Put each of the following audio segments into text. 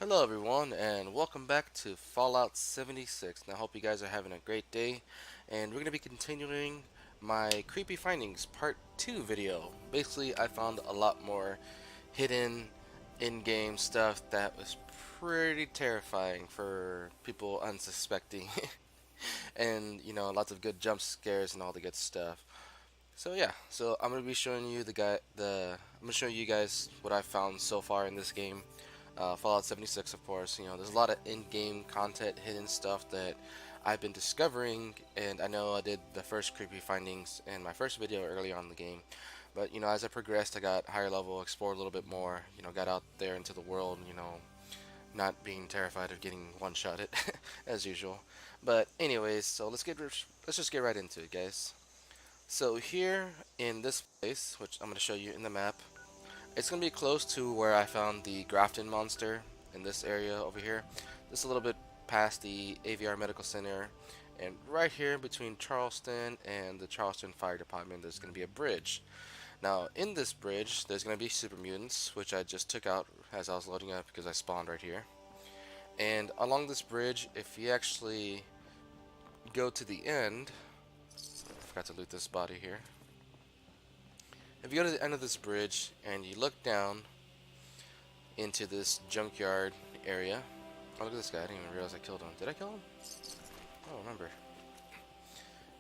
Hello everyone and welcome back to Fallout 76. Now I hope you guys are having a great day, and we're going to be continuing my creepy findings part 2 video. Basically I found a lot more hidden in-game stuff that was pretty terrifying for people unsuspecting and lots of good jump scares and all the good stuff. So yeah, I'm gonna be showing you I'm gonna show you guys what I found so far in this game. Fallout 76, of course. There's a lot of in-game content, hidden stuff that I've been discovering, and I know I did the first creepy findings in my first video early on in the game. But as I progressed, I got higher level, explored a little bit more. Got out there into the world. Not being terrified of getting one-shotted as usual. But anyways, so let's just get right into it, guys. So here in this place, which I'm going to show you in the map, it's going to be close to where I found the Grafton monster in this area over here. Just a little bit past the AVR Medical Center. And right here between Charleston and the Charleston Fire Department, there's going to be a bridge. Now, in this bridge, there's going to be super mutants, which I just took out as I was loading up because I spawned right here. And along this bridge, if you actually go to the end, I forgot to loot this body here. If you go to the end of this bridge and you look down into this junkyard area. Oh, look at this guy. I didn't even realize I killed him. Did I kill him? I don't remember.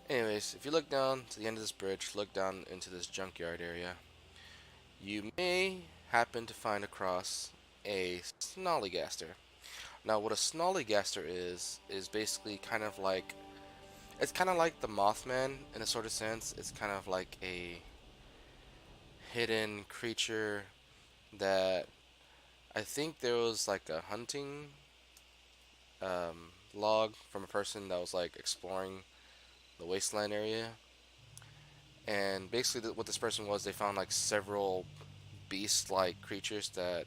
Anyways, if you look down to the end of this bridge, look down into this junkyard area, you may happen to find across a Snallygaster. Now, what a Snallygaster is basically it's kind of like the Mothman in a sort of sense. It's kind of like a hidden creature that I think there was like a hunting log from a person that was like exploring the wasteland area, and basically what this person was, they found like several beast-like creatures that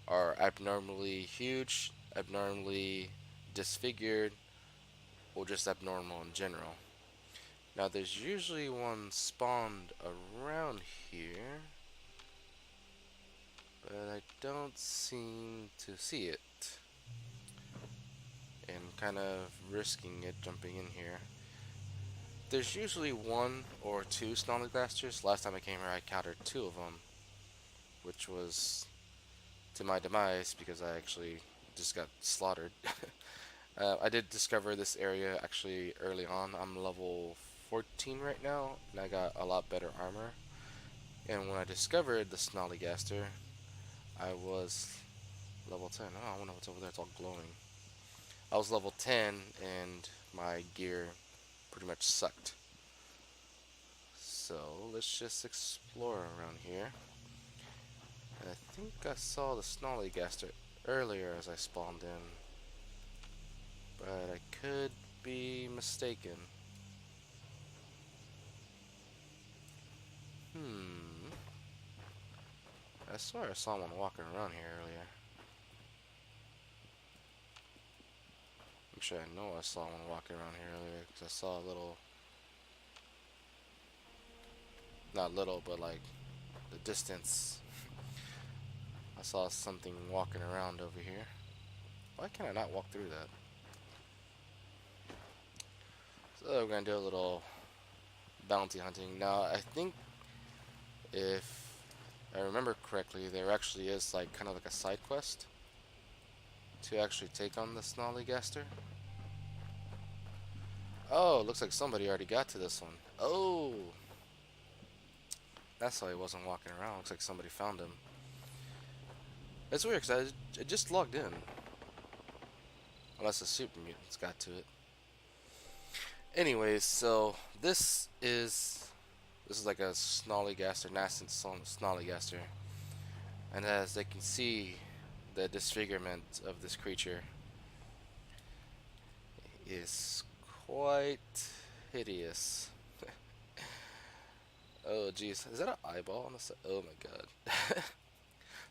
are abnormally huge, abnormally disfigured, or just abnormal in general. Now there's usually one spawned around here, but I don't seem to see it. And kind of risking it jumping in here. There's usually one or two Snallygasters. Last time I came here I encountered two of them, which was to my demise because I actually just got slaughtered. I did discover this area actually early on. I'm level 14 right now, and I got a lot better armor. And when I discovered the Snallygaster, I was level 10. Oh, I wonder what's over there. It's all glowing. I was level 10, and my gear pretty much sucked. So let's just explore around here. And I think I saw the Snallygaster earlier as I spawned in, but I could be mistaken. I swear I saw one walking around here earlier. Actually, I know I saw one walking around here earlier because I saw a little, not little, but like the distance. I saw something walking around over here. Why can't I not walk through that? So we're gonna do a little bounty hunting. Now, I think if I remember correctly, there actually is like kind of like a side quest to actually take on the Snallygaster. Oh, looks like somebody already got to this one. Oh, that's why he wasn't walking around. Looks like somebody found him. It's weird because I just logged in. Unless the super mutants got to it. Anyways, so this is like a Snallygaster, nascent Snallygaster, and as they can see, the disfigurement of this creature is quite hideous. Oh jeez, is that an eyeball on the side? Oh my god.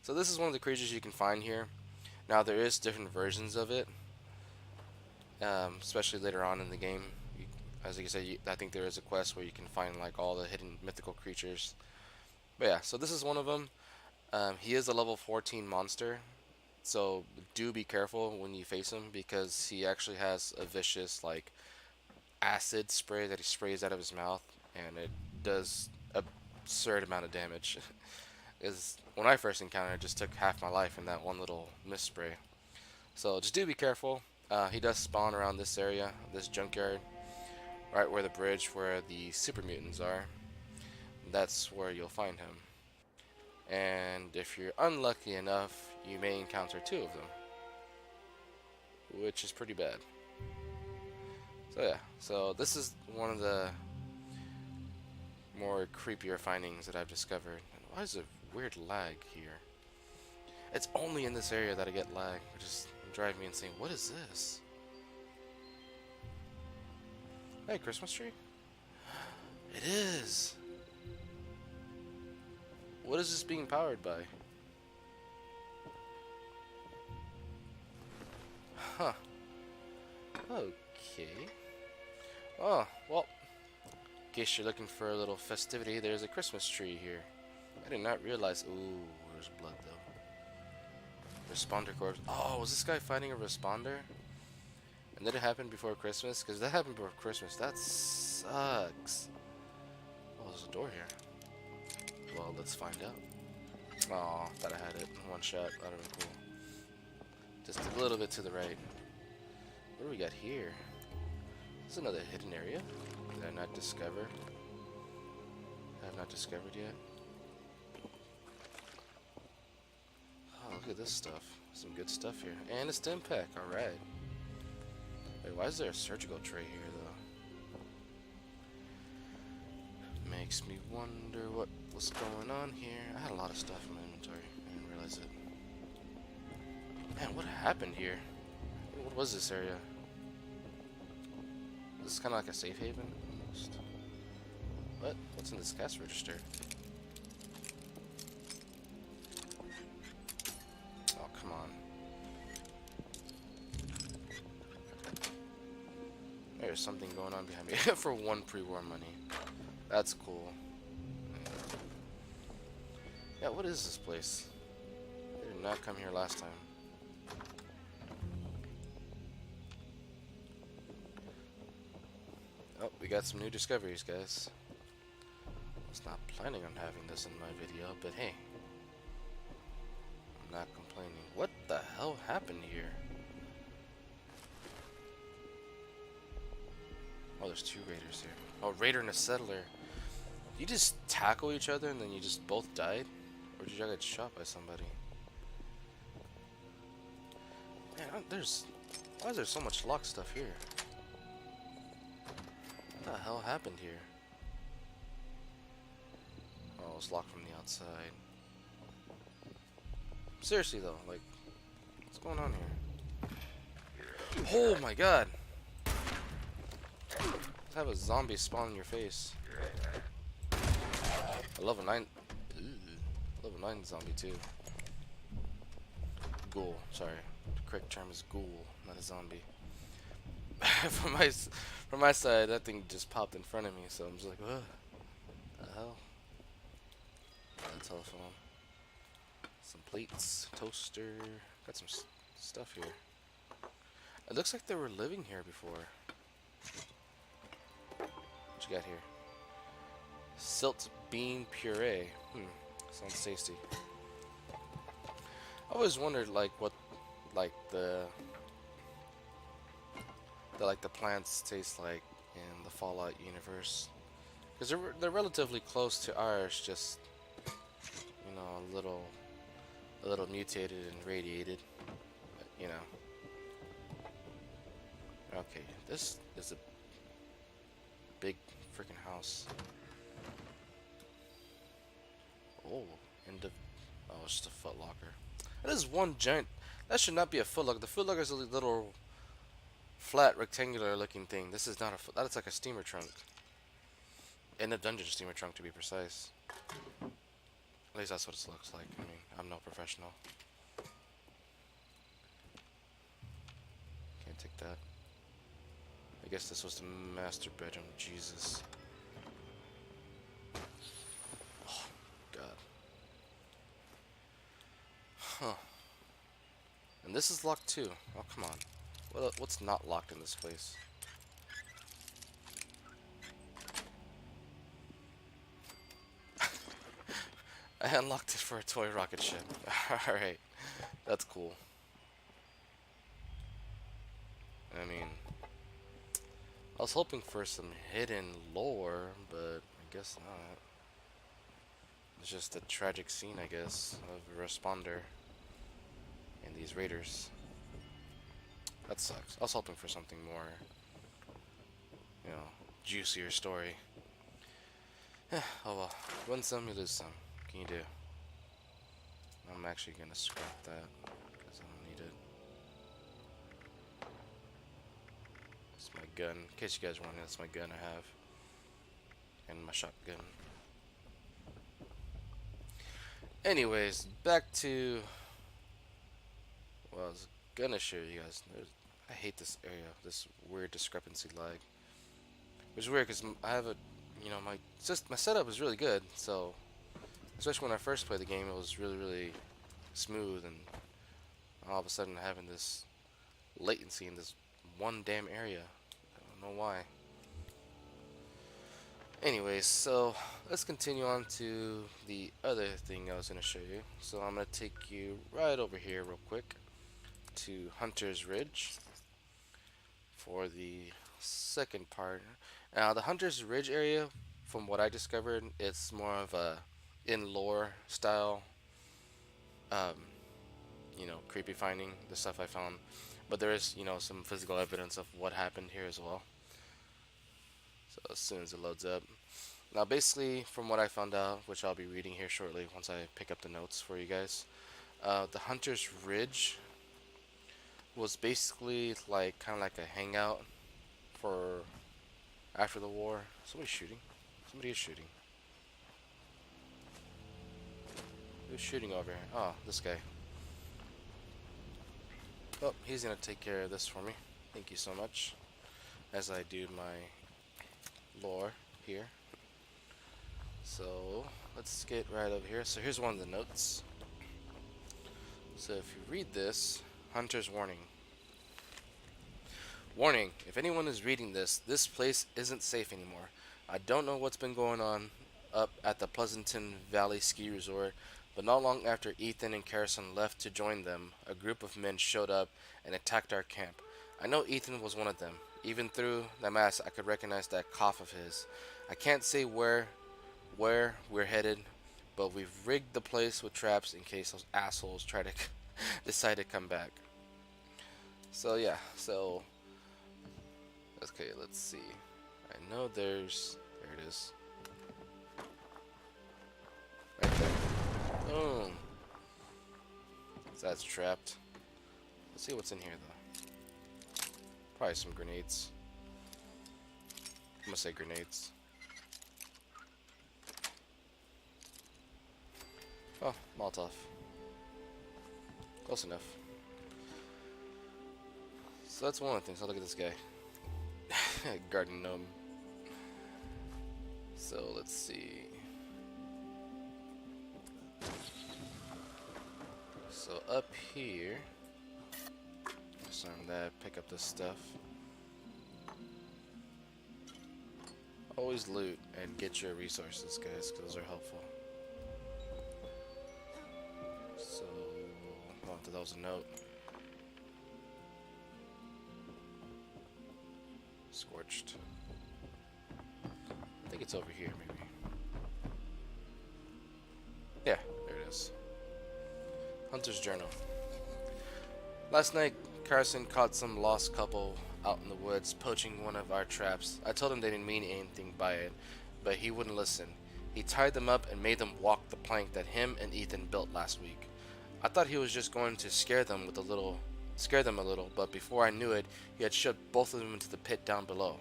So this is one of the creatures you can find here. Now there is different versions of it, especially later on in the game. As you said, I think there is a quest where you can find like all the hidden mythical creatures. But yeah, so this is one of them. He is a level 14 monster. So do be careful when you face him because he actually has a vicious like acid spray that he sprays out of his mouth, and it does absurd amount of damage. Is when I first encountered it, just took half my life in that one little mist spray. So just do be careful. He does spawn around this area, this junkyard, right where the bridge where the super mutants are. That's where you'll find him. And if you're unlucky enough, you may encounter two of them, which is pretty bad. So yeah, so this is one of the more creepier findings that I've discovered. Why is it weird lag here? It's only in this area that I get lag, which is driving me insane. What is this? Hey, Christmas tree? It is! What is this being powered by? Huh. Okay. Oh, well, in case you're looking for a little festivity, there's a Christmas tree here. I did not realize. Ooh, there's blood though. Responder corpse. Oh, was this guy fighting a responder? And did it happen before Christmas? Because that happened before Christmas. That sucks. Oh, there's a door here. Well, let's find out. Oh, thought I had it in one shot. That would have been cool. Just a little bit to the right. What do we got here? This is another hidden area. Did I not discover? I have not discovered yet. Oh, look at this stuff. Some good stuff here. And a stim pack. Alright. Wait, why is there a surgical tray here, though? Makes me wonder what was going on here. I had a lot of stuff in my inventory. I didn't realize it. Man, what happened here? What was this area? This is kind of like a safe haven, almost. What? What's in this cash register? Oh, come on. There's something going on behind me. For one pre-war money. That's cool. Yeah, what is this place? I did not come here last time. Oh, we got some new discoveries, guys. I was not planning on having this in my video, but hey. I'm not complaining. What the hell happened here? Oh, there's two raiders here. Oh, raider and a settler. You just tackle each other and then you just both died? Or did you get shot by somebody? Man, why is there so much locked stuff here? What the hell happened here? Oh, it's locked from the outside. Seriously though, like, what's going on here? Oh my god! Let's have a zombie spawn in your face. A level 9. Ooh, level 9 zombie too. Ghoul, sorry. The correct term is ghoul, not a zombie. from my side, that thing just popped in front of me, so I'm just like, what the hell? Got a telephone. Some plates, toaster. Got some stuff here. It looks like they were living here before. What you got here? Silt bean puree. Sounds tasty. I always wondered like what the plants taste like in the Fallout universe, because they're relatively close to ours, just you know a little mutated and radiated, but, you know. Okay, this is a big freaking house. Oh, oh, it's just a foot locker. That is one giant. That should not be a foot locker. The foot locker is a little flat, rectangular looking thing. This is not a foot. That's like a steamer trunk. In a dungeon steamer trunk, to be precise. At least that's what it looks like. I mean, I'm no professional. Can't take that. I guess this was the master bedroom. Jesus. Oh, God. Huh. And this is locked too. Oh, come on. What's not locked in this place? I unlocked it for a toy rocket ship. Alright, that's cool. I mean, I was hoping for some hidden lore, but I guess not. It's just a tragic scene, I guess, of a responder and these raiders. That sucks. I was hoping for something more, you know, juicier story. Oh well, win some, you lose some. What can you do? I'm actually gonna scrap that because I don't need it. It's my gun. In case you guys wondering, that's my gun I have, and my shotgun. Anyways, back to what I was gonna show you guys. I hate this area, this weird discrepancy lag. Which is weird because I have a, you know, my setup is really good. So, especially when I first played the game, it was really smooth, and all of a sudden having this latency in this one damn area. I don't know why. Anyways, so let's continue on to the other thing I was going to show you. So I'm going to take you right over here real quick to Hunter's Ridge for the second part. Now the Hunter's Ridge area, from what I discovered, it's more of a in lore style, um, you know, creepy finding, the stuff I found. But there is, you know, some physical evidence of what happened here as well. So as soon as it loads up. Now basically, from what I found out, which I'll be reading here shortly once I pick up the notes for you guys, the Hunter's Ridge was basically like kind of like a hangout for after the war. Somebody's shooting. Somebody is shooting. Who's shooting over here? Oh, this guy. Oh, he's gonna take care of this for me. Thank you so much. As I do my lore here. So let's get right over here. So here's one of the notes. So if you read this, Hunter's Warning. Warning, if anyone is reading this, this place isn't safe anymore. I don't know what's been going on up at the Pleasanton Valley Ski Resort, but not long after Ethan and Carson left to join them, a group of men showed up and attacked our camp. I know Ethan was one of them. Even through the mask, I could recognize that cough of his. I can't say where we're headed, but we've rigged the place with traps in case those assholes try to decide to come back. So yeah, so okay, let's see. I know there it is. Right there. Boom. So that's trapped. Let's see what's in here though. Probably some grenades. I'm gonna say grenades. Oh, Molotov. Close enough. So that's one of the things. I'll look at this guy. Garden Gnome. So let's see. So up here, disarm that, pick up this stuff. Always loot and get your resources, guys, because those are helpful. So, oh, that was a note. Scorched. I think it's over here, maybe. Yeah, there it is. Hunter's Journal. Last night, Carson caught some lost couple out in the woods poaching one of our traps. I told him they didn't mean anything by it, but he wouldn't listen. He tied them up and made them walk the plank that him and Ethan built last week. I thought he was just going to scare them a little, but before I knew it, he had shoved both of them into the pit down below.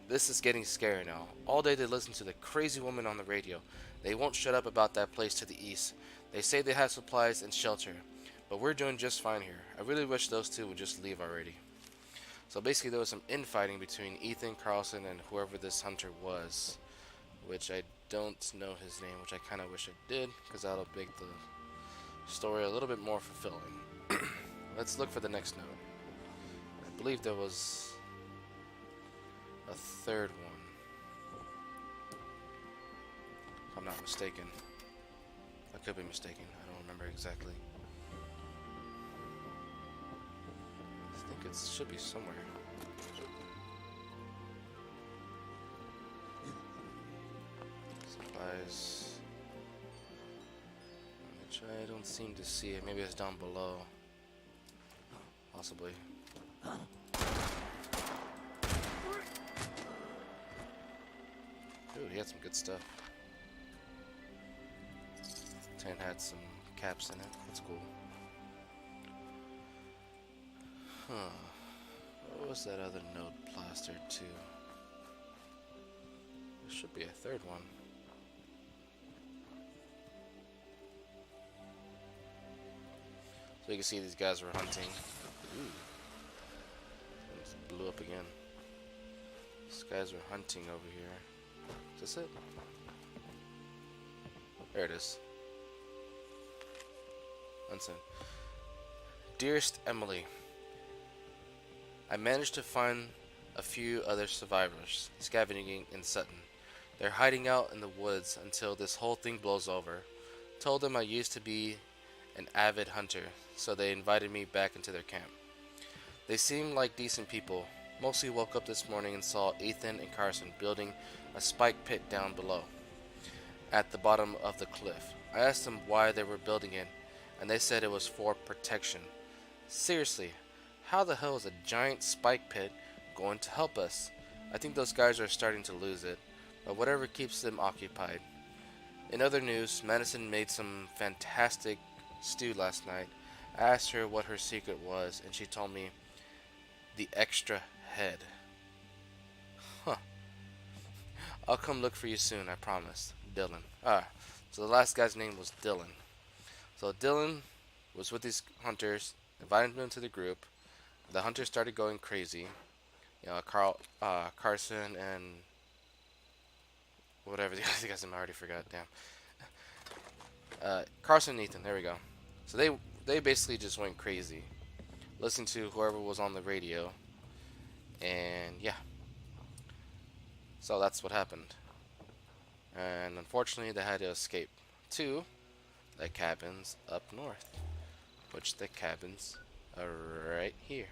This is getting scary now. All day they listen to the crazy woman on the radio. They won't shut up about that place to the east. They say they have supplies and shelter, but we're doing just fine here. I really wish those two would just leave already. So basically there was some infighting between Ethan, Carlson, and whoever this hunter was, which I don't know his name, which I kind of wish I did, because that'll make the story a little bit more fulfilling. let's look for the next note. I believe there was a third one, if I'm not mistaken. I could be mistaken. I don't remember exactly. I think it should be somewhere. Supplies. Which I don't seem to see it. Maybe it's down below. Possibly. Dude, he had some good stuff. 10 had some caps in it. That's cool. Huh. What was that other note plastered to? There should be a third one. So you can see these guys were hunting. Ooh. Just blew up again. These guys were hunting over here. Is this it? There it is. Unsent. Dearest Emily, I managed to find a few other survivors scavenging in Sutton. They're hiding out in the woods until this whole thing blows over. Told them I used to be an avid hunter, so they invited me back into their camp. They seem like decent people. Mostly woke up this morning and saw Ethan and Carson building a spike pit down below, at the bottom of the cliff. I asked them why they were building it, and they said it was for protection. Seriously, how the hell is a giant spike pit going to help us? I think those guys are starting to lose it, but whatever keeps them occupied. In other news, Madison made some fantastic stew last night. I asked her what her secret was, and she told me the extra head. Huh. I'll come look for you soon, I promise. Dylan. So the last guy's name was Dylan. So Dylan was with these hunters, invited them to the group. The hunters started going crazy. You know, Carson and whatever the other guy's name, I already forgot. Damn. Carson and Ethan. There we go. So they basically just went crazy, listening to whoever was on the radio, and yeah. So that's what happened. And unfortunately, they had to escape to the cabins up north, which the cabins are right here,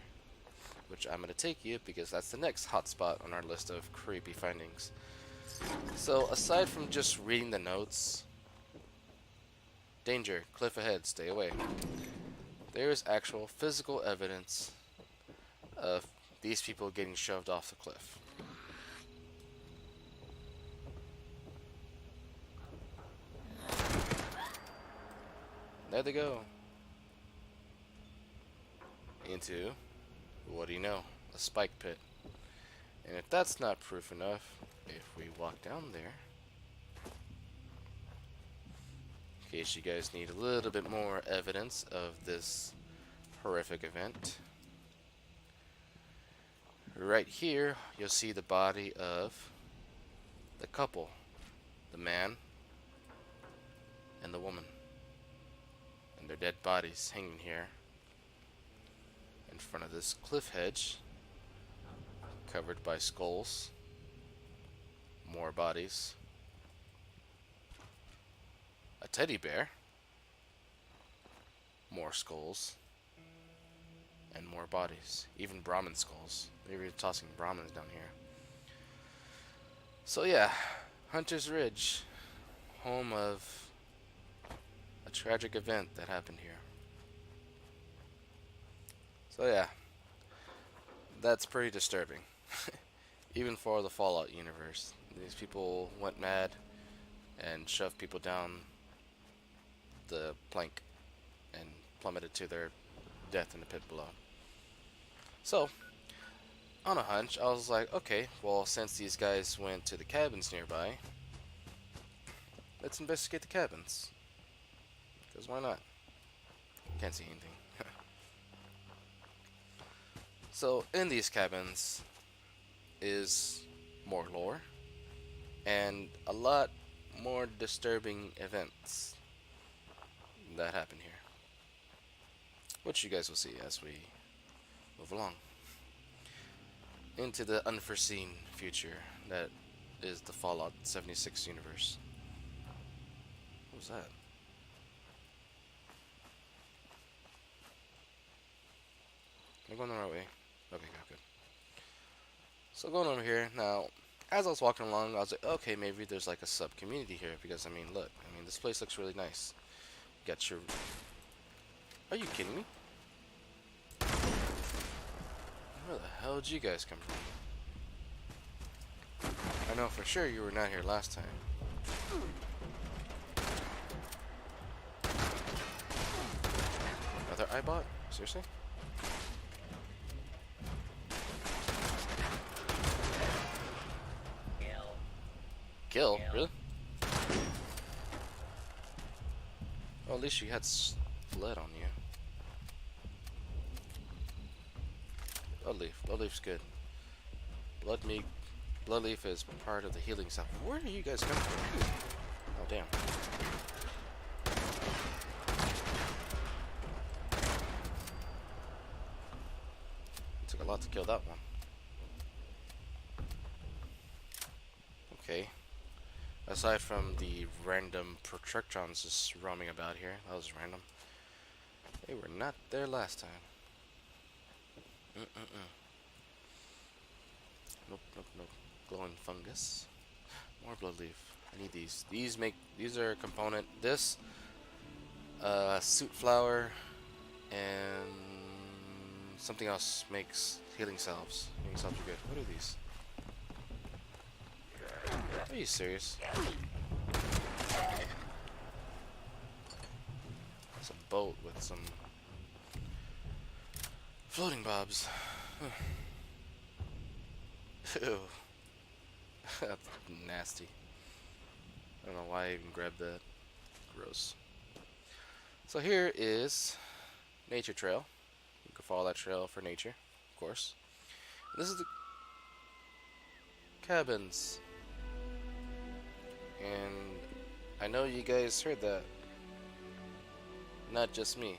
which I'm going to take you because that's the next hotspot on our list of creepy findings. So aside from just reading the notes, danger, cliff ahead, stay away, there is actual physical evidence of these people getting shoved off the cliff. There they go. Into, what do you know, a spike pit. And if that's not proof enough, if we walk down there, in case you guys need a little bit more evidence of this horrific event, right here you'll see the body of the couple, the man and the woman, and their dead bodies hanging here in front of this cliff hedge, covered by skulls, more bodies, a teddy bear, more skulls, and more bodies, even Brahmin skulls. They were tossing Brahmins down here. So yeah, Hunter's Ridge, home of a tragic event that happened here. So yeah, that's pretty disturbing. Even for the Fallout universe. These people went mad and shoved people down the plank and plummeted to their death in the pit below. So, on a hunch, I was like, okay, well, since these guys went to the cabins nearby, let's investigate the cabins. Because why not? Can't see anything. So, in these cabins is more lore and a lot more disturbing events that happen here. which you guys will see as we move along into the unforeseen future that is the Fallout 76 universe. What was that? Am I going the right way? Okay, good. So going over here now, as I was walking along, I was like, okay, maybe there's like a sub community here because I mean, look, I mean, this place looks really nice. You got your. Are you kidding me? Where the hell did you guys come from? I know for sure you were not here last time. Another iBot? Seriously? Kill? Really? Well, at least you had blood on you. Bloodleaf's good. Bloodleaf is part of the healing stuff. Where do you guys come from? Oh, damn. It took a lot to kill that one. Okay. Aside from the random projectrons just roaming about here, that was random. They were not there last time. Nope. Glowing fungus. More bloodleaf. I need these. These are a component. This, suit flower, and something else makes healing salves. Healing salves are good. What are these? Are you serious? It's a boat with some floating bobs. Ew. That's nasty. I don't know why I even grabbed that. Gross. So here is Nature Trail. You can follow that trail for nature, of course. And this is the cabins. And I know you guys heard that. Not just me.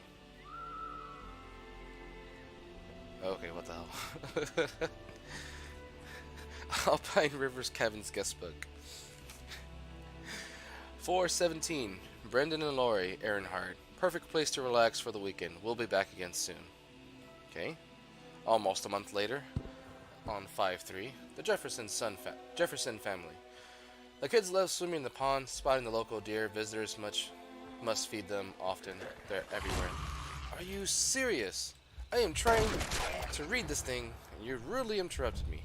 Okay, what the hell? Alpine Rivers Cabins Guestbook. 417. Brendan and Lori Earnhardt. Perfect place to relax for the weekend. We'll be back again soon. Okay. Almost a month later, on 5-3, the Jefferson family. The kids love swimming in the pond, spotting the local deer. Visitors must feed them often. They're everywhere. Are you serious? I am trying to read this thing, and you rudely interrupted me.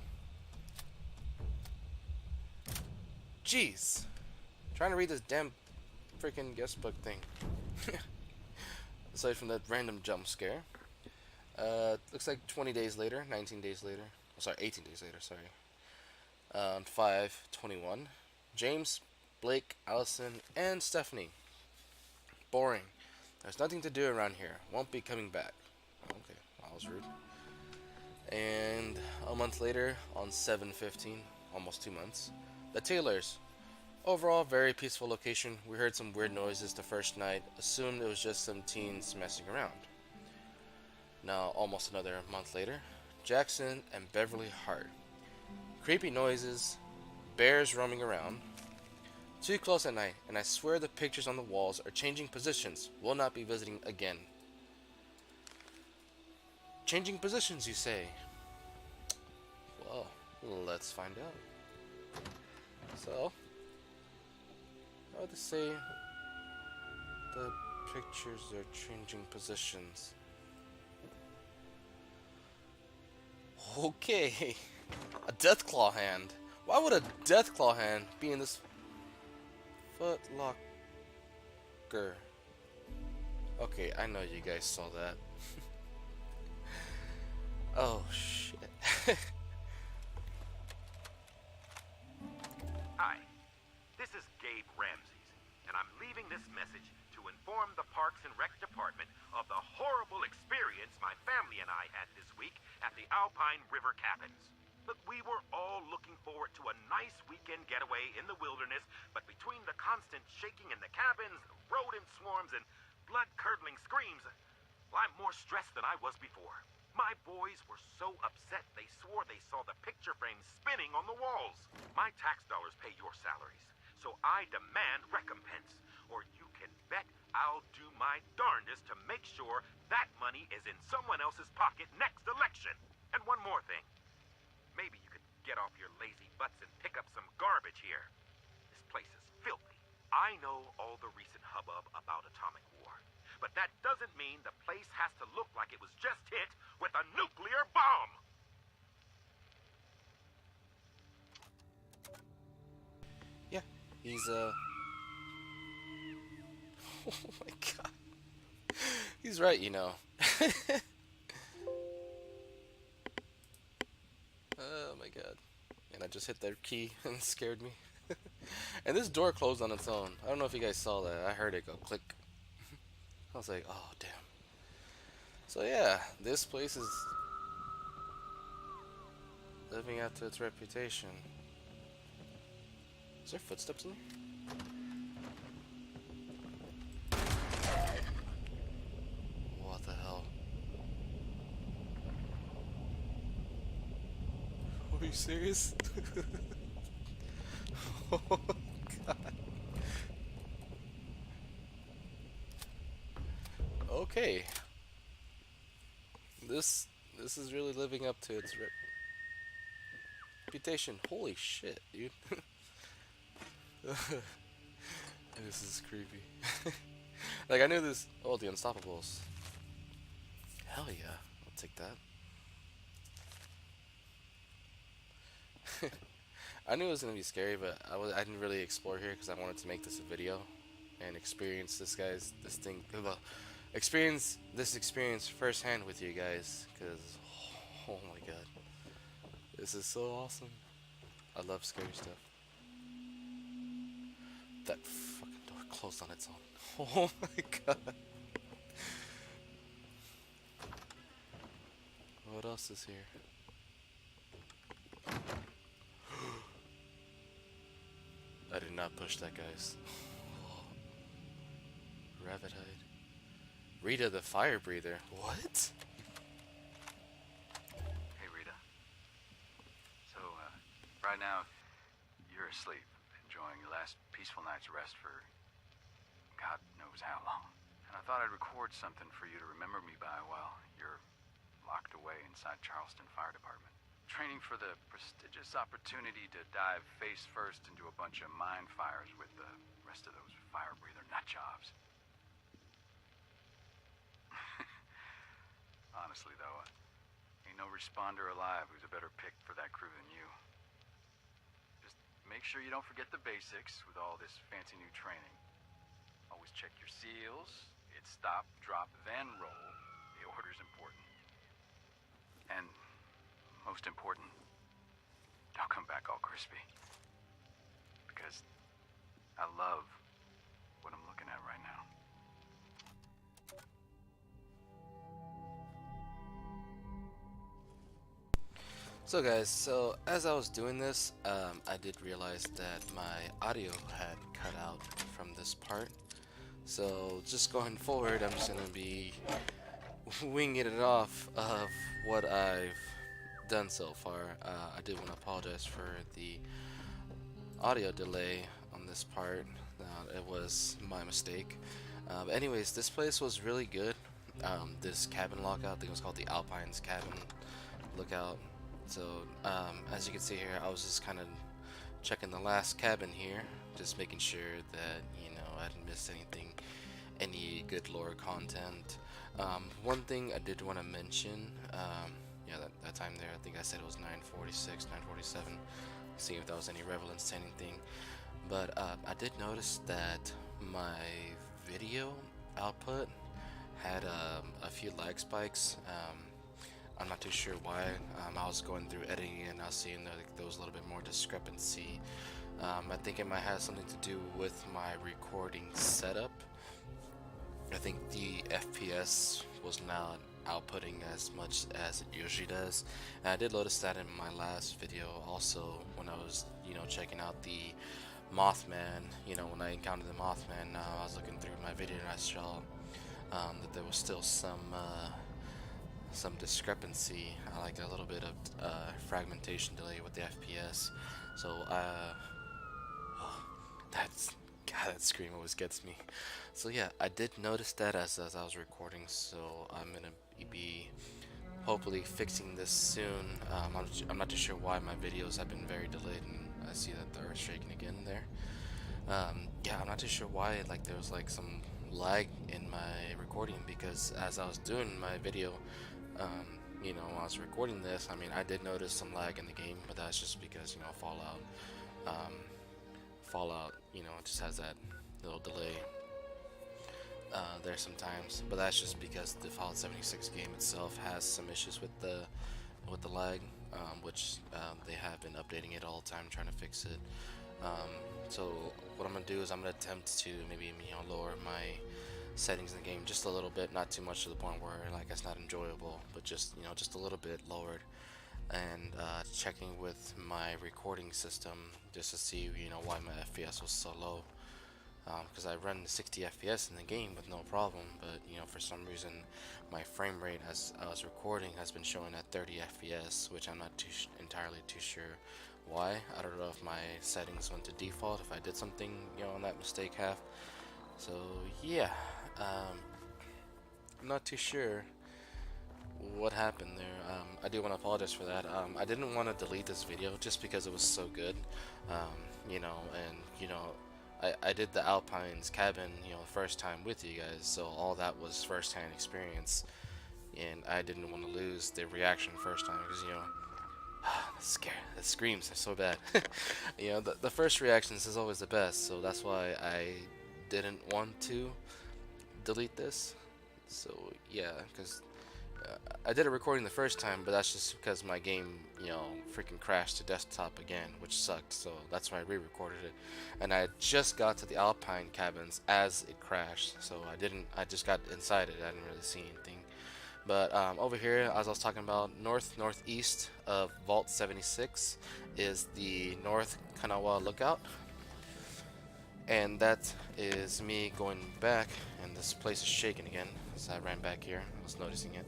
Jeez. Trying to read this damn freaking guestbook thing. Aside from that random jump scare. Looks like 20 days later, 19 days later. Oh, sorry, 18 days later, sorry. 5/21. James, Blake, Allison, and Stephanie. Boring. There's nothing to do around here. Won't be coming back. Okay, that was rude. And a month later, on 7/15, almost 2 months, the Taylors. Overall, very peaceful location. We heard some weird noises the first night. Assumed it was just some teens messing around. Now, almost another month later, Jackson and Beverly Hart. Creepy noises, bears roaming around. Too close at night, and I swear the pictures on the walls are changing positions. Will not be visiting again. Changing positions, you say? Well, let's find out. So, how would they say the pictures are changing positions? Okay, a Deathclaw hand. Why would a Deathclaw hand be in this foot locker? Okay, I know you guys saw that. Oh shit. Hi, this is Gabe Ramses, and I'm leaving this message to inform the Parks and Rec Department of the horrible experience my family and I had this week at the Alpine River Cabins. Look, we were all looking forward to a nice weekend getaway in the wilderness, but between the constant shaking in the cabins, rodent swarms, and blood-curdling screams, Well, I'm more stressed than I was before. My boys were so upset they swore they saw the picture frames spinning on the walls. My tax dollars pay your salaries, so I demand recompense. Or you can bet I'll do my darndest to make sure that money is in someone else's pocket next election. And one more thing. Maybe you could get off your lazy butts and pick up some garbage here. This place is filthy. I know all the recent hubbub about atomic war, but that doesn't mean the place has to look like it was just hit with a nuclear bomb! Yeah, he's oh my god. He's right, you know. Oh my god. And I just hit that key and it scared me. And this door closed on its own. I don't know if you guys saw that. I heard it go click. I was like, oh damn. So yeah, this place is living up to its reputation. Is there footsteps in there? What the hell? Are you serious? Oh god. Okay. This is really living up to its reputation. Holy shit, dude. This is creepy. Like I knew this. Oh, the Unstoppables. Hell yeah, I'll take that. I knew it was gonna be scary, but I didn't really explore here because I wanted to make this a video and experience experience this experience firsthand with you guys. Because oh my god, this is so awesome. I love scary stuff. That fucking door closed on its own. Oh my god. What else is here? I did not push that, guys. Rabbit hide. Rita the fire breather. What? Hey, Rita. So, right now, you're asleep, enjoying your last peaceful night's rest for God knows how long. And I thought I'd record something for you to remember me by while you're locked away inside Charleston Fire Department. Training for the prestigious opportunity to dive face first into a bunch of mine fires with the rest of those fire breather nut jobs. Honestly, though, ain't no responder alive who's a better pick for that crew than you. Just make sure you don't forget the basics with all this fancy new training. Always check your seals. It's stop, drop, then roll. The order's important. And most important, don't come back all crispy. Because I love what I'm looking at right now. So guys, so as I was doing this, I did realize that my audio had cut out from this part. So just going forward, I'm just gonna be winging it off of what I've done so far. I did want to apologize for the audio delay on this part. It was my mistake. But anyways, this place was really good. This cabin lookout, I think it was called the Alpine's Cabin Lookout. So as you can see here, I was just kind of checking the last cabin here, just making sure that, you know, I didn't miss anything, any good lore content. One thing I did want to mention, yeah, that time there, I think I said it was 9:46, 9:47, seeing if there was any relevance to anything. But I did notice that my video output had a few lag spikes. I'm not too sure why. I was going through editing and I was seeing that there was a little bit more discrepancy. I think it might have something to do with my recording setup. I think the FPS was not outputting as much as it usually does. And I did notice that in my last video also, when I was, you know, checking out the Mothman, you know, when I encountered the Mothman, I was looking through my video and I saw that there was still some discrepancy, like a little bit of fragmentation delay with the FPS. So oh, that's God, that scream always gets me. So yeah, I did notice that as I was recording. So I'm gonna be hopefully fixing this soon. I'm not too sure why my videos have been very delayed, and I see that the earth's shaking again there. Yeah, I'm not too sure why. Like there was like some lag in my recording because as I was doing my video, um, when I was recording this, I mean, I did notice some lag in the game, but that's just because um, Fallout, it just has that little delay there sometimes. But that's just because the Fallout 76 game itself has some issues with the lag, which they have been updating it all the time, trying to fix it. So what I'm gonna do is I'm gonna attempt to maybe lower my settings in the game just a little bit, not too much to the point where like it's not enjoyable, but just just a little bit lowered, and checking with my recording system just to see why my FPS was so low, because I run 60 FPS in the game with no problem, but for some reason my frame rate as I was recording has been showing at 30 FPS, which I'm not entirely too sure why. I don't know if my settings went to default, if I did something on that mistake half. So yeah, I'm not too sure what happened there. I do want to apologize for that. I didn't want to delete this video just because it was so good, I did the Alpine's cabin, first time with you guys, so all that was first-hand experience, and I didn't want to lose the reaction first time because the screams are so bad. The first reactions is always the best, so that's why I didn't want to delete this. So yeah, because I did a recording the first time, but that's just because my game, freaking crashed to desktop again, which sucked. So that's why I re-recorded it, and I just got to the Alpine cabins as it crashed. So I just got inside it. I didn't really see anything. But over here, as I was talking about, northeast of Vault 76 is the North Kanawha Lookout. And that is me going back, and this place is shaking again, so I ran back here. I was noticing it.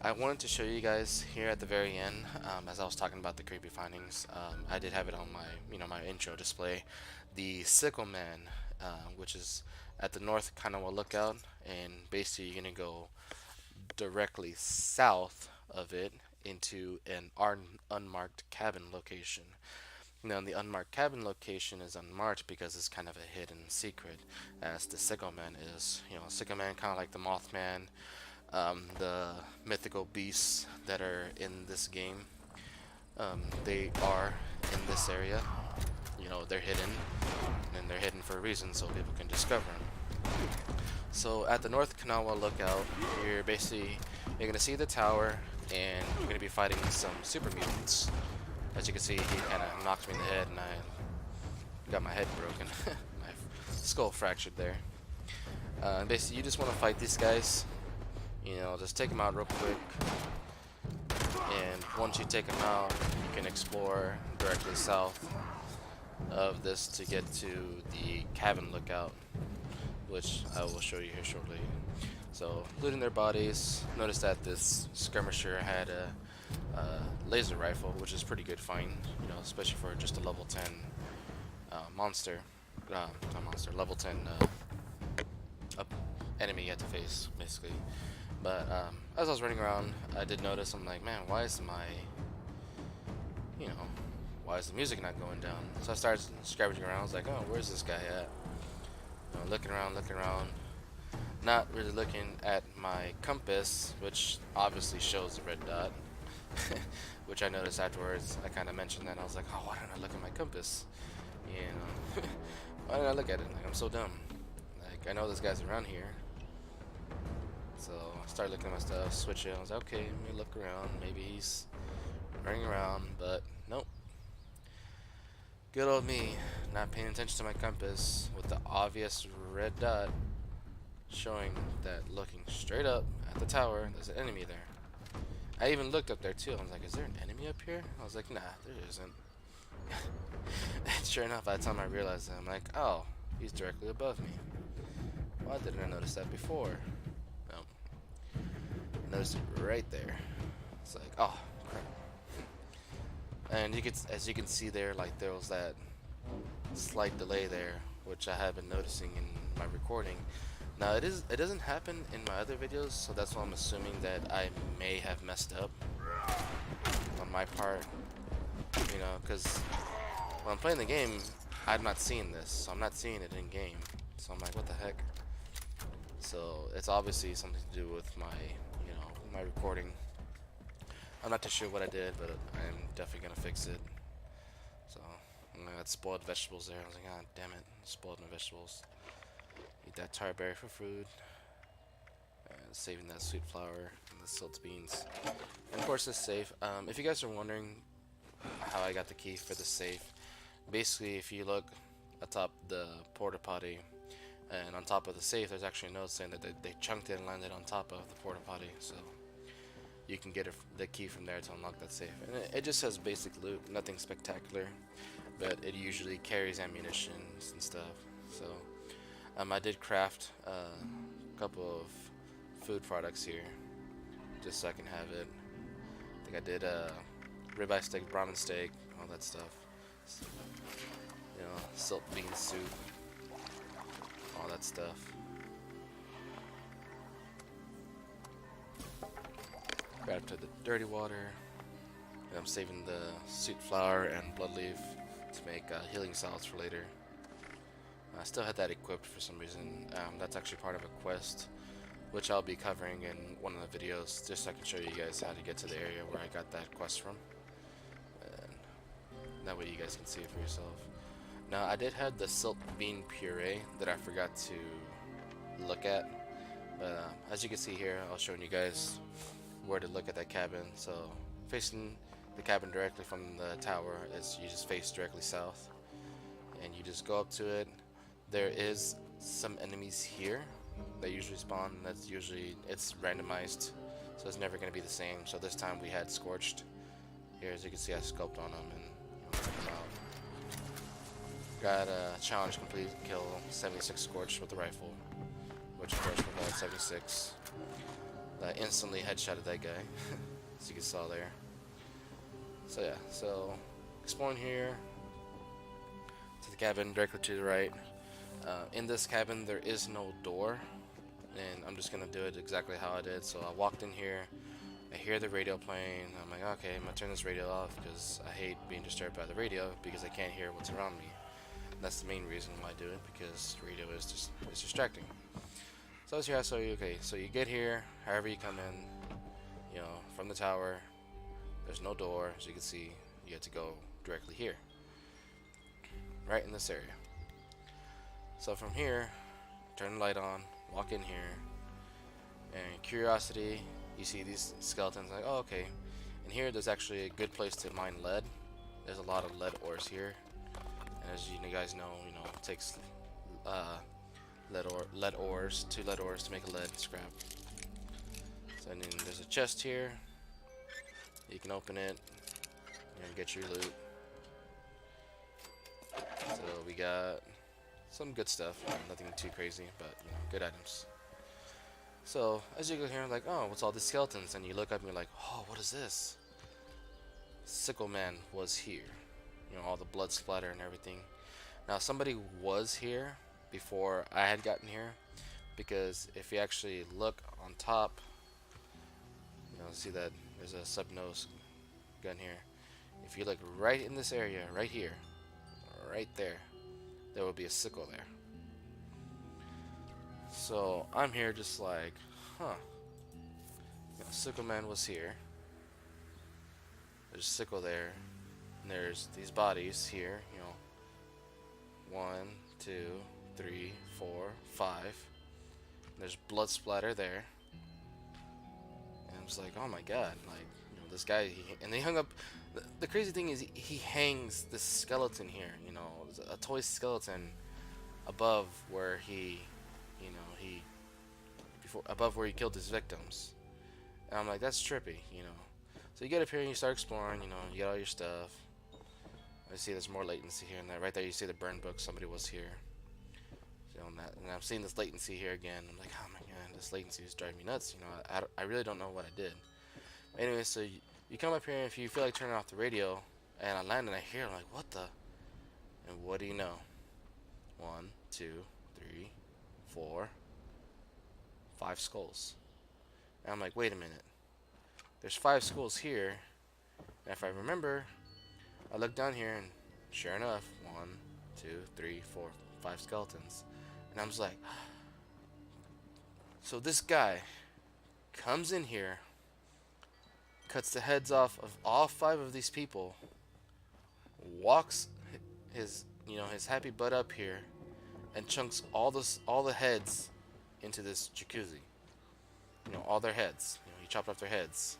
I wanted to show you guys here at the very end, as I was talking about the creepy findings. I did have it on my, my intro display, the Sickle Man, which is at the North Kanawha Lookout, and basically you're gonna go directly south of it into an unmarked cabin location. Now, the unmarked cabin location is unmarked because it's kind of a hidden secret, as the Sickle Man is. Sickle Man, kind of like the Mothman, the mythical beasts that are in this game. They are in this area. They're hidden, and they're hidden for a reason, so people can discover them. So at the North Kanawha Lookout, you're going to see the tower, and you're going to be fighting some super mutants. As you can see, he kind of knocked me in the head, and I got my head broken. My skull fractured there. Basically, you just want to fight these guys. Just take them out real quick. And once you take them out, you can explore directly south of this to get to the cabin lookout, which I will show you here shortly. So, looting their bodies. Notice that this skirmisher had a laser rifle, which is pretty good find, especially for just a level 10 monster. Not monster, level 10 enemy you have to face, basically. But as I was running around, I did notice, I'm like, man, why is the music not going down? So I started scavenging around. I was like, oh, where's this guy at? Looking around, not really looking at my compass, which obviously shows the red dot. Which I noticed afterwards. I kind of mentioned that. I was like, oh, why didn't I look at my compass? Why did I look at it? Like, I'm so dumb. Like, I know this guy's around here. So I started looking at my stuff, switch it. I was like, okay, let me look around. Maybe he's running around, but nope. Good old me, not paying attention to my compass with the obvious red dot showing that looking straight up at the tower, there's an enemy there. I even looked up there too. I was like, is there an enemy up here? I was like, nah, there isn't. And sure enough, by the time I realized it, I'm like, oh, he's directly above me. Why didn't I notice that before? No. I noticed it right there. It's like, oh, crap. And you could, as you can see there, like there was that slight delay there, which I have been noticing in my recording. Now it doesn't happen in my other videos, so that's why I'm assuming that I may have messed up on my part. You know, because when I'm playing the game, I'm not seeing this, so I'm not seeing it in game. So I'm like, what the heck? So it's obviously something to do with my, you know, my recording. I'm not too sure what I did, but I'm definitely gonna fix it. So I got spoiled vegetables there. I was like, ah, damn it, spoiled my vegetables. Eat that tar berry for food. And saving that sweet flour and the silt beans. And of course, it's safe. If you guys are wondering how I got the key for the safe, basically, if you look atop the porta potty, and on top of the safe, there's actually a note saying that they chunked it and landed on top of the porta potty. So you can get the key from there to unlock that safe. And it just says basic loot, nothing spectacular, but it usually carries ammunition and stuff. So I did craft a couple of food products here, just so I can have it. I think I did ribeye steak, brahmin steak, all that stuff. So, you know, silt bean soup, all that stuff. Right up to the dirty water. And I'm saving the sweet flour and blood leaf to make healing salads for later. I still had that equipped for some reason. That's actually part of a quest, which I'll be covering in one of the videos, just so I can show you guys how to get to the area where I got that quest from. And that way you guys can see it for yourself. Now, I did have the silt bean puree that I forgot to look at. But as you can see here, I'll show you guys where to look at that cabin. So facing the cabin directly from the tower is you just face directly south, and you just go up to it. There is some enemies here that usually spawn. That's usually, it's randomized, so it's never going to be the same. So this time we had Scorched. Here, as you can see, I scoped on them and check them out. Got a challenge complete, kill 76 Scorched with the rifle, which of course we're 76. I instantly headshotted that guy, as you can saw there. So yeah, so exploring here to the cabin directly to the right. In this cabin there is no door, and I'm just gonna do it exactly how I did. So I walked in here, I hear the radio playing. I'm like, okay, I'm gonna turn this radio off because I hate being disturbed by the radio because I can't hear what's around me. And that's the main reason why I do it, because radio is just it's distracting. So I was here, I saw you. Okay, so you get here, however you come in, you know, from the tower. There's no door, as you can see. You have to go directly here, right in this area. So from here, turn the light on, walk in here, and curiosity, you see these skeletons. Like, oh, okay. And here, there's actually a good place to mine lead. There's a lot of lead ores here, and as you guys know, it takes lead ores, 2 lead ores to make a lead scrap. So then there's a chest here. You can open it and get your loot. So we got some good stuff, nothing too crazy, but good items. So as you go here, I'm like, oh, what's all these skeletons? And you look up and you're like, oh, what is this? Sickle Man was here. All the blood splatter and everything. Now somebody was here before I had gotten here, because if you actually look on top, see that there's a sub-nose gun here. If you look right in this area, right here, right there will be a sickle there. So I'm here just like, huh. Sickle Man was here. There's a sickle there. And there's these bodies here, 1, 2, 3, 4, 5. And there's blood splatter there. And I was like, oh my god, like, this guy, and they hung up. The crazy thing is, he hangs this skeleton here, a toy skeleton above where he, above where he killed his victims. And I'm like, that's trippy, So you get up here and you start exploring, you get all your stuff. I see there's more latency here and there. Right there, you see the burn book. Somebody was here. and I'm seeing this latency here again. I'm like, oh my god, this latency is driving me nuts. I really don't know what I did. Anyway, so you come up here, and if you feel like turning off the radio, and I land and I hear, I'm like, what the? And what do you know? 1, 2, 3, 4, 5 skulls. And I'm like, wait a minute. There's 5 skulls here. And if I remember, I look down here, and sure enough, 1, 2, 3, 4, 5 skeletons. And I'm just like, so this guy comes in here, cuts the heads off of all 5 of these people, walks his happy butt up here, and chunks all the heads into this jacuzzi. All their heads. He chopped off their heads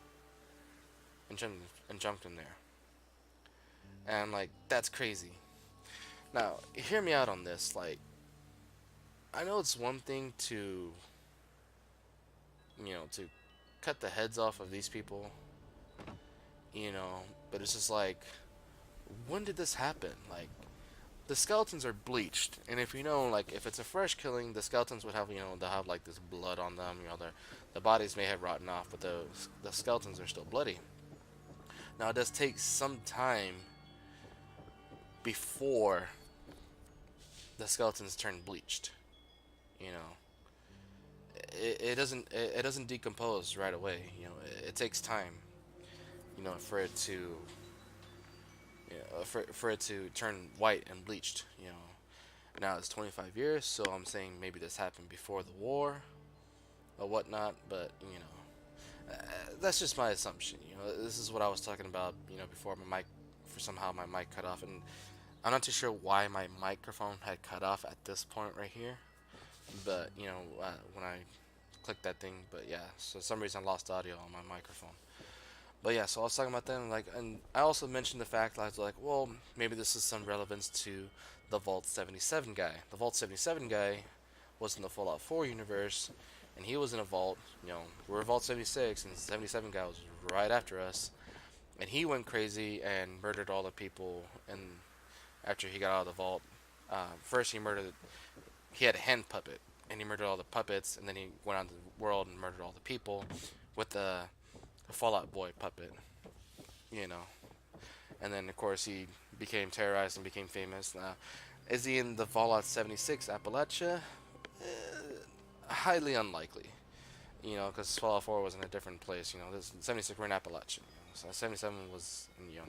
and jumped in there. And I'm like, that's crazy. Now, hear me out on this. Like, I know it's one thing to to cut the heads off of these people, but it's just like, when did this happen? Like, the skeletons are bleached, and if like, if it's a fresh killing, the skeletons would have, they'll have like this blood on them. The bodies may have rotten off, but the skeletons are still bloody. Now, it does take some time before the skeletons turn bleached. It doesn't decompose right away. It takes time. For it to for it to turn white and bleached. Now it's 25 years, so I'm saying maybe this happened before the war or whatnot. But that's just my assumption. This is what I was talking about. Before my mic, somehow my mic cut off, and I'm not too sure why my microphone had cut off at this point right here. But when I clicked that thing, but yeah, so for some reason I lost audio on my microphone. But yeah, so I was talking about that, and I also mentioned the fact, I was like, well, maybe this is some relevance to the Vault 77 guy. The Vault 77 guy was in the Fallout 4 universe, and he was in a vault. We're Vault 76, and the 77 guy was right after us, and he went crazy and murdered all the people. And after he got out of the vault, first he had a hand puppet, and he murdered all the puppets, and then he went out into the world and murdered all the people with the Fallout Boy puppet, and then of course he became terrorized and became famous. Now, is he in the Fallout 76 Appalachia? Highly unlikely, because Fallout 4 was in a different place. This 76 were in Appalachia, so 77 was in the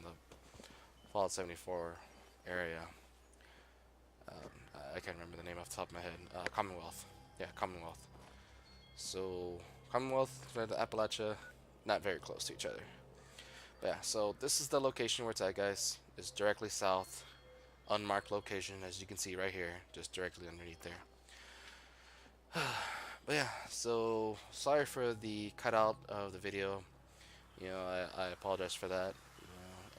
Fallout 74 area. I can't remember the name off the top of my head. Commonwealth, yeah, Commonwealth. So Commonwealth, Appalachia. Not very close to each other. But yeah, so this is the location where it's at, guys. It's directly south, unmarked location, as you can see right here, just directly underneath there. But yeah, so sorry for the cutout of the video. I apologize for that,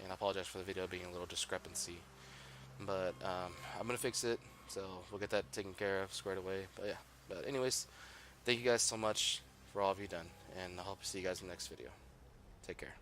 and I apologize for the video being a little discrepancy. But I'm gonna fix it, so we'll get that taken care of, squared away. But yeah, but anyways, thank you guys so much for all of you done, and I hope to see you guys in the next video. Take care.